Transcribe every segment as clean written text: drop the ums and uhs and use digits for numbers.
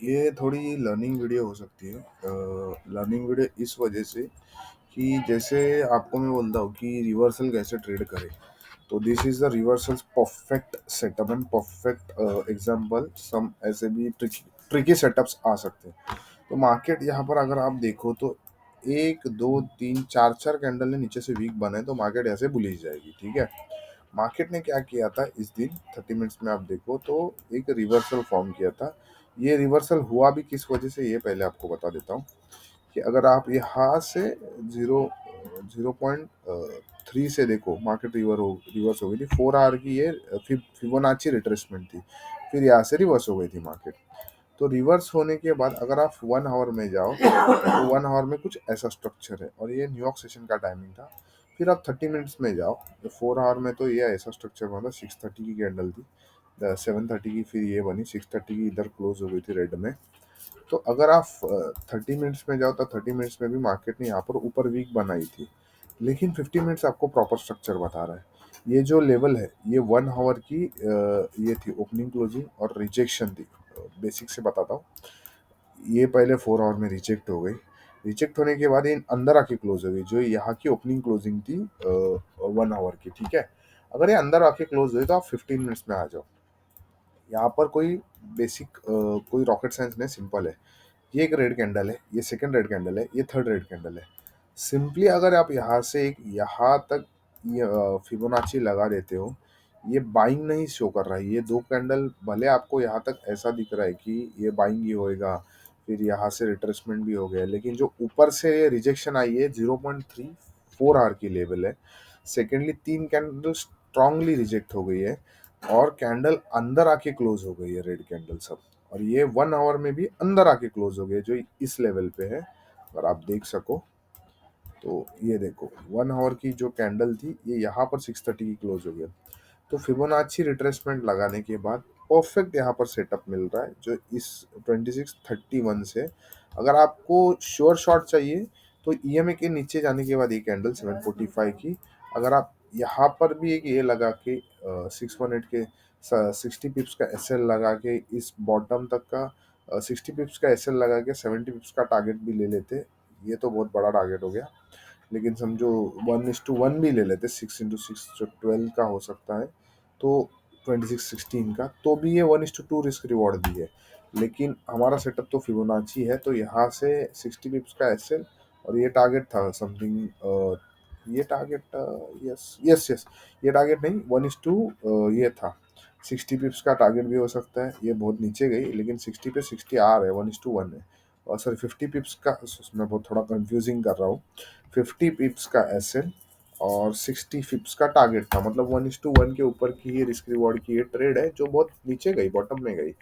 ये थोड़ी learning video हो सकती है। लर्निंग वीडियो इस वजह से कि जैसे आपको मैं बोलता हूँ कि रिवर्सल कैसे ट्रेड करें, तो this is the reversal perfect setup and perfect example. Some ऐसे भी ट्रिकी सेटअप्स आ सकते हैं। तो मार्केट यहाँ पर अगर आप देखो तो एक दो तीन चार चार कैंडल ने नीचे से वीक बनाए तो मार्केट ऐसे बुलिश जाएगी। ठीक है, मार्केट ने क्या किया था इस दिन 30 मिनट्स में आप देखो तो एक रिवर्सल फॉर्म किया था। ये रिवर्सल हुआ भी किस वजह से ये पहले आपको बता देता हूँ कि अगर आप यहाँ से जीरो 0.3 से देखो मार्केट रिवर्स हो गई थी। 4 आवर की ये फिबोनाची रिट्रेसमेंट थी, फिर यहाँ से रिवर्स हो गई थी मार्केट। तो रिवर्स होने के बाद अगर आप 1 आवर में जाओ तो 1 आवर में कुछ ऐसा स्ट्रक्चर है और ये न्यूयॉर्क सेशन का टाइमिंग था। फिर आप 30 मिनट्स में जाओ तो 4 आवर में तो ये ऐसा स्ट्रक्चर बना था। 6:30 की कैंडल थी, 7:30 की फिर ये बनी, 6:30 की इधर क्लोज हो गई थी रेड में। तो अगर आप 30 मिनट्स में जाओ तो 30 मिनट्स में भी मार्केट ने यहाँ पर ऊपर वीक बनाई थी, लेकिन 50 मिनट्स आपको प्रॉपर स्ट्रक्चर बता रहा है। ये जो लेवल है ये 1 आवर की ये थी ओपनिंग क्लोजिंग और रिजेक्शन थी। बेसिक से बताता हूँ, ये पहले 4 आवर में रिजेक्ट हो गई। रिजेक्ट होने के बाद ये अंदर आके क्लोज हो गई, जो यहाँ की ओपनिंग क्लोजिंग थी 1 आवर की। ठीक है, अगर ये अंदर आके क्लोज हुई तो आप 15 मिनट्स में आ जाओ। यहाँ पर कोई बेसिक कोई रॉकेट साइंस नहीं, सिंपल है। ये एक रेड कैंडल है, ये सेकंड रेड कैंडल है, ये थर्ड रेड कैंडल है। सिंपली अगर आप यहाँ से एक यहाँ तक ये फिबोनाची लगा देते हो, ये बाइंग नहीं शो कर रहा है। ये दो कैंडल भले आपको यहाँ तक ऐसा दिख रहा है कि ये बाइंग ही होएगा, फिर यहाँ से रिट्रेसमेंट भी हो गया, लेकिन जो ऊपर से रिजेक्शन आई है 0.34 आवर की लेवल है। सेकेंडली तीन कैंडल स्ट्रांगली रिजेक्ट हो गई है और कैंडल अंदर आके क्लोज हो गई है, रेड कैंडल सब। और ये 1 आवर में भी अंदर आके क्लोज हो गए जो इस लेवल पे है। अगर आप देख सको तो ये देखो 1 आवर की जो कैंडल थी ये यहाँ पर 6:30 की क्लोज हो गया। तो फिबोनाची रिट्रेसमेंट लगाने के बाद परफेक्ट यहाँ पर सेटअप मिल रहा है जो इस 2631 से। अगर आपको श्योर शॉट चाहिए तो ईएमए के नीचे जाने के बाद ये कैंडल 745 की, अगर आप यहाँ पर भी एक ये लगा के 618 के 60 पिप्स का एसएल लगा के इस बॉटम तक का 60 पिप्स का एसएल लगा के 70 पिप्स का टारगेट भी ले लेते, ये तो बहुत बड़ा टारगेट हो गया। लेकिन समझो 1:1 भी ले लेते, 6x6 जो 12 का हो सकता है, तो 2616 का तो भी ये 1:2 रिस्क रिवॉर्ड दी है। लेकिन हमारा सेटअप तो फिबोनाची है, तो यहाँ से 60 पिप्स का एसएल और ये टारगेट था समथिंग, ये टारगेट यस यस यस, ये टारगेट नहीं 1:2 ये था। 60 पिप्स का टारगेट भी हो सकता है, ये बहुत नीचे गई लेकिन 60 पे 60 आ रहा है, 1:1 है। और सॉरी 50 पिप्स का, मैं बहुत थोड़ा कंफ्यूजिंग कर रहा हूँ। 50 पिप्स का एसएल और 60 पिप्स का टारगेट था, मतलब 1:1 के ऊपर की ही रिस्क रिवॉर्ड की ये ट्रेड है जो बहुत नीचे गई, बॉटम में गई।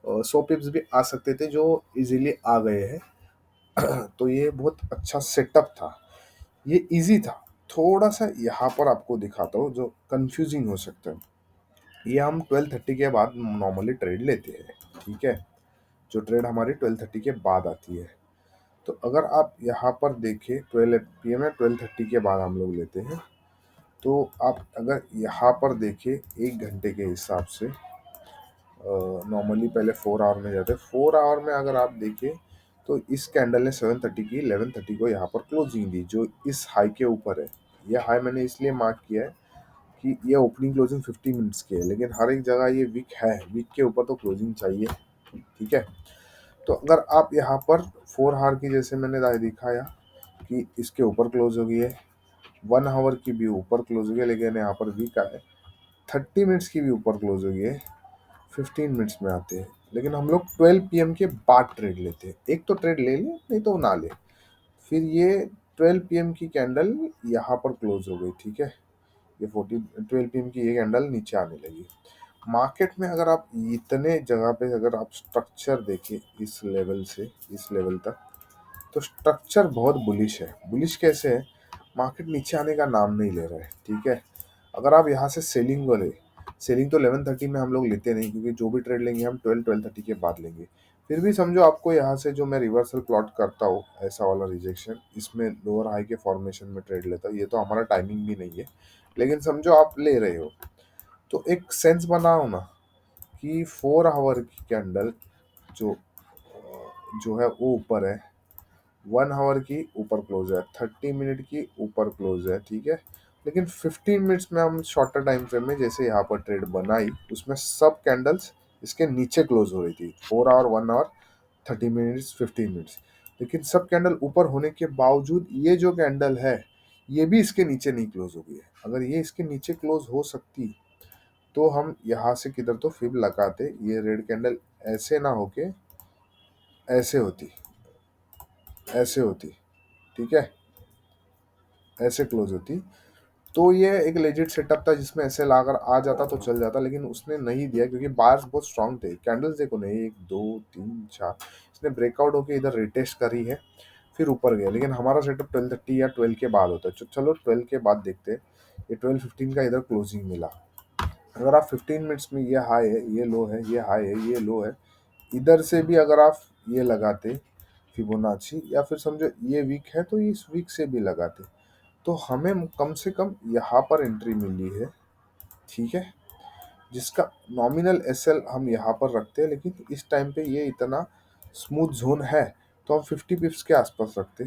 100 पिप्स भी आ सकते थे जो इजीली आ गए हैं। तो ये बहुत अच्छा सेटअप था, ये इजी था। थोड़ा सा यहाँ पर आपको दिखाता हूँ जो कंफ्यूजिंग हो सकता है। ये हम 12:30 के बाद नॉर्मली ट्रेड लेते हैं। ठीक है, जो ट्रेड हमारी 12:30 के बाद आती है। तो अगर आप यहाँ पर देखें 12 PM है, 12:30 के बाद हम लोग लेते हैं। तो आप अगर यहाँ पर देखें 1 घंटे के हिसाब से, नॉर्मली पहले 4 आवर में जाते हैं। 4 आवर में अगर आप देखें तो इस कैंडल ने 7:30 की 11:30 को यहाँ पर क्लोजिंग दी जो इस हाई के ऊपर है। ये हाई मैंने इसलिए मार्क किया है कि ये ओपनिंग क्लोजिंग 50 मिनट्स की है, लेकिन हर एक जगह ये वीक है, वीक के ऊपर तो क्लोजिंग चाहिए। ठीक है, तो अगर आप यहाँ पर 4 आवर की जैसे मैंने दिखाया कि इसके ऊपर क्लोज हो गई है, 1 आवर की भी ऊपर क्लोज हो गई है लेकिन यहाँ पर वीक है, 30 मिनट्स की भी ऊपर क्लोज हो गई है, 15 मिनट्स में आते हैं। लेकिन हम लोग 12 PM के बाद ट्रेड लेते हैं, एक तो ट्रेड ले ले नहीं तो ना ले। फिर ये 12 PM की कैंडल यहाँ पर क्लोज हो गई। ठीक है, ये 12 PM की ये कैंडल नीचे आने लगी। मार्केट में अगर आप इतने जगह पे अगर आप स्ट्रक्चर देखें इस लेवल से इस लेवल तक, तो स्ट्रक्चर बहुत बुलिश है। बुलिश कैसे है, मार्केट नीचे आने का नाम नहीं ले रहा है। ठीक है, अगर आप यहाँ से सेलिंग को ले, सेलिंग तो 11:30 में हम लोग लेते नहीं क्योंकि जो भी ट्रेड लेंगे हम 12:30 के बाद लेंगे। फिर भी समझो आपको यहाँ से जो मैं रिवर्सल प्लॉट करता हूँ ऐसा वाला रिजेक्शन, इसमें लोअर हाई के फॉर्मेशन में ट्रेड लेता हूँ, ये तो हमारा टाइमिंग भी नहीं है, लेकिन समझो आप ले रहे हो तो एक सेंस बनाओ ना कि 4 आवर की कैंडल जो जो है वो ऊपर है, 1 आवर की ऊपर क्लोज है, 30 मिनट की ऊपर क्लोज है, ठीक है। लेकिन 15 मिनट्स में हम शॉर्टर टाइम फ्रेम में जैसे यहाँ पर ट्रेड बनाई, उसमें सब कैंडल्स इसके नीचे क्लोज हो रही थी, 4 आवर, 1 आवर, 30 मिनट्स, 15 मिनट्स। लेकिन सब कैंडल ऊपर होने के बावजूद ये जो कैंडल है ये भी इसके नीचे नहीं क्लोज हो गई है। अगर ये इसके नीचे क्लोज हो सकती तो हम यहाँ से किधर तो फिब लगाते, ये रेड कैंडल ऐसे ना होके ऐसे होती, ऐसे होती, ठीक है, ऐसे क्लोज होती। तो ये एक लेजिट सेटअप था जिसमें ऐसे लाकर आ जाता तो चल जाता, लेकिन उसने नहीं दिया क्योंकि बार्स बहुत स्ट्रांग थे। कैंडल्स देखो ना, 1 2 3 4, इसने ब्रेकआउट होके इधर रिटेस्ट करी है, फिर ऊपर गया। लेकिन हमारा सेटअप 12:30 या 12 के बाद होता है, चलो 12 के बाद देखते हैं। ये 12:15 का इधर क्लोजिंग मिला। अगर आप 15 मिनट्स में, ये हाई है, ये लो है, ये हाई है, ये लो है, इधर से भी अगर आप ये लगाते फिबोनाची, या फिर समझो ये वीक है तो इस वीक से भी लगाते, तो हमें कम से कम यहाँ पर एंट्री मिली है, ठीक है, जिसका नॉमिनल एसएल हम यहाँ पर रखते हैं। लेकिन इस टाइम पे ये इतना स्मूथ जोन है तो हम 50 पिप्स के आसपास रखते,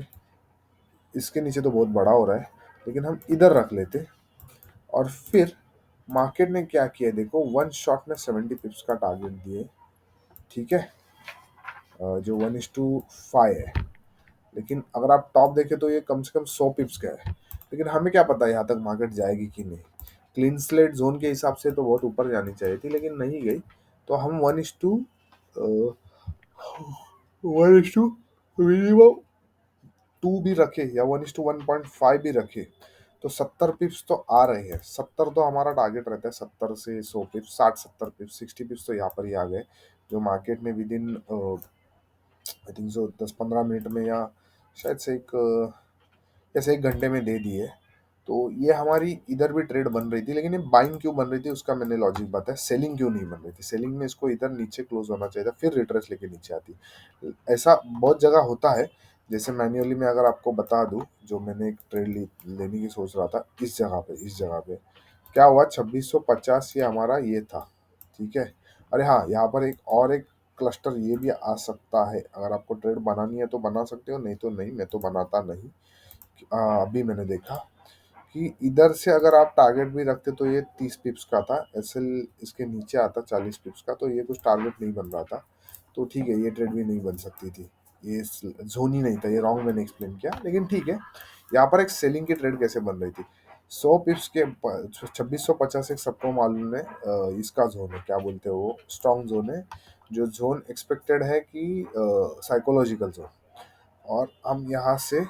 इसके नीचे तो बहुत बड़ा हो रहा है, लेकिन हम इधर रख लेते। और फिर मार्केट ने क्या किया देखो, वन शॉट में 70 पिप्स का टारगेट दिए, ठीक है, जो 1:5 है। लेकिन अगर आप टॉप देखें तो ये कम से कम 100 पिप्स का है। लेकिन हमें क्या पता यहाँ तक मार्केट जाएगी कि नहीं। क्लीन स्लेट जोन के हिसाब से तो बहुत ऊपर जानी चाहिए थी, लेकिन नहीं गई। तो हम 1:1 मिनिमम 2 भी रखे या 1:1.5 भी रखे तो 70 पिप्स तो आ रहे हैं। 70 तो हमारा टारगेट रहता है, 70 से 100 पिप्स, 60 70 पिप्स, 60 पिप्स तो यहाँ पर ही आ गए, जो मार्केट ने with in I think so 10-15 minute में, या शायद से जैसे 1 घंटे में दे दिए। तो ये हमारी इधर भी ट्रेड बन रही थी, लेकिन ये बाइंग क्यों बन रही थी उसका मैंने लॉजिक बताया। सेलिंग क्यों नहीं बन रही थी, सेलिंग में इसको इधर नीचे क्लोज होना चाहिए था, फिर रिट्रेस लेके नीचे आती। ऐसा बहुत जगह होता है। जैसे मैन्युअली में अगर आपको बता दूं, जो मैंने एक ट्रेड लेने की सोच रहा था, इस जगह पे क्या हुआ, 2650 ये हमारा ये था, ठीक है। अरे हाँ, यहाँ पर एक क्लस्टर ये भी आ सकता है। अगर आपको ट्रेड बनानी है तो बना सकते हो, नहीं तो नहीं, मैं तो बनाता नहीं। अभी मैंने देखा कि इधर से अगर आप टारगेट भी रखते तो ये 30 पिप्स का था, एसएल इसके नीचे आता 40 पिप्स का, तो ये कुछ टारगेट नहीं बन रहा था। तो ठीक है, ये ट्रेड भी नहीं बन सकती थी, ये जोन ही नहीं था, ये रॉन्ग मैंने एक्सप्लेन किया, लेकिन ठीक है। यहाँ पर एक सेलिंग की ट्रेड कैसे बन रही थी, 100 पिप्स के 2650 एक सबको मालूम है, इसका जोन है, क्या बोलते हैं वो, स्ट्रॉन्ग जोन है, जो जोन एक्सपेक्टेड है कि साइकोलॉजिकल जोन। और हम यहाँ से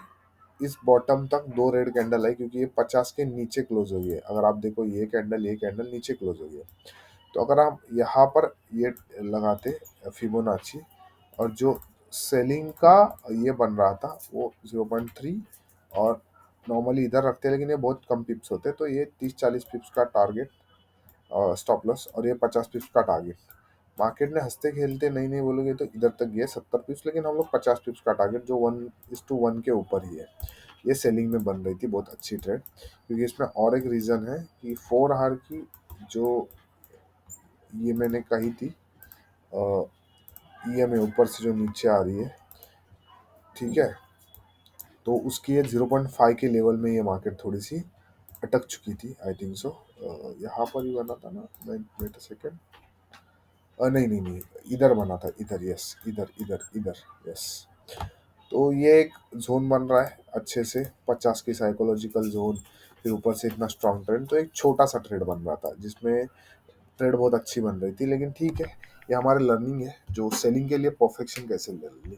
इस बॉटम तक 2 रेड कैंडल है, क्योंकि ये 50 के नीचे क्लोज हो गई है। अगर आप देखो ये कैंडल नीचे क्लोज हो गई है। तो अगर आप यहाँ पर ये लगाते फिबोनाची, और जो सेलिंग का ये बन रहा था वो 0.3, और नॉर्मली इधर रखते हैं, लेकिन ये बहुत कम पिप्स होते हैं, तो ये 30-40 पिप्स का टारगेट स्टॉप लॉस, और ये 50 पिप्स का टारगेट। मार्केट ने हंसते खेलते नहीं नहीं बोलोगे तो इधर तक गया 70 पिप्स, लेकिन हम लोग 50 पिप्स का टारगेट, जो 1:1 के ऊपर ही है, ये सेलिंग में बन रही थी, बहुत अच्छी ट्रेड। क्योंकि इसमें और एक रीज़न है कि 4 आवर की जो ये मैंने कही थी ईएमए ऊपर से जो नीचे आ रही है, ठीक है, तो उसकी ये 0.5 के लेवल में ये मार्केट थोड़ी सी अटक चुकी थी, आई थिंक सो। यहाँ पर ही बना था ना, वेट अ सेकेंड, नहीं नहीं नहीं, इधर बना था, इधर, यस, इधर इधर इधर, यस। तो ये एक जोन बन रहा है अच्छे से, 50 की साइकोलॉजिकल जोन, फिर ऊपर से इतना स्ट्रॉन्ग ट्रेंड, तो एक छोटा सा ट्रेड बन रहा था जिसमें ट्रेड बहुत अच्छी बन रही थी। लेकिन ठीक है, ये हमारे लर्निंग है, जो सेलिंग के लिए परफेक्शन कैसे लेके